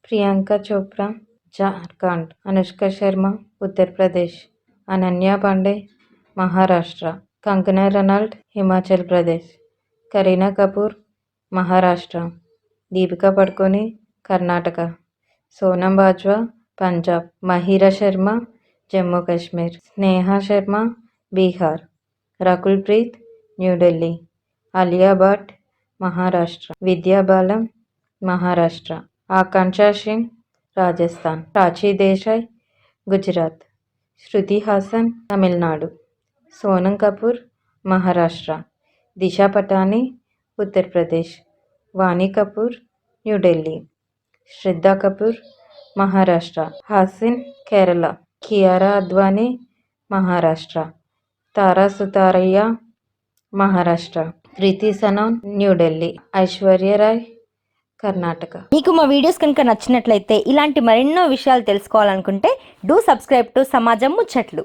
ప్రియాంక చోప్రా జార్ఖండ్, అనుష్క శర్మ ఉత్తర్ ప్రదేశ్, అనన్య పాండే మహారాష్ట్ర, కంగనా రనౌత్ హిమాచల్ ప్రదేశ్, కరీనా కపూర్ మహారాష్ట్ర, దీపికా పడుకోనే కర్ణాటక, సోనం బాజ్వా పంజాబ్, మహిరా శర్మ జమ్మూ కాశ్మీర్, స్నేహా శర్మ బీహార్, రకుల్ ప్రీత్ న్యూఢిల్లీ, అలియా భట్ మహారాష్ట్ర, విద్యా బాలన్ మహారాష్ట్ర, ఆకాంక్ష సింగ్ రాజస్థాన్, ప్రాచీ దేశాయ్ గుజరాత్, శృతి హాసన్ తమిళనాడు, సోనం కపూర్ మహారాష్ట్ర, దిశా పటానీ ఉత్తరప్రదేశ్, వాణి కపూర్ న్యూఢిల్లీ, శ్రద్ధా కపూర్ మహారాష్ట్ర, హాసిన్ కేరళ, కియారా అద్వానీ మహారాష్ట్ర, తారా సుతారయ్య మహారాష్ట్ర, ప్రీతి సనోన్ న్యూఢిల్లీ, ఐశ్వర్య రాయ్ కర్ణాటక. మీకు మా వీడియోస్ కనుక నచ్చినట్లయితే ఇలాంటి మరెన్నో విషయాలు తెలుసుకోవాలనుకుంటే డూ సబ్స్క్రైబ్ టు సమాజం ముచ్చట్లు.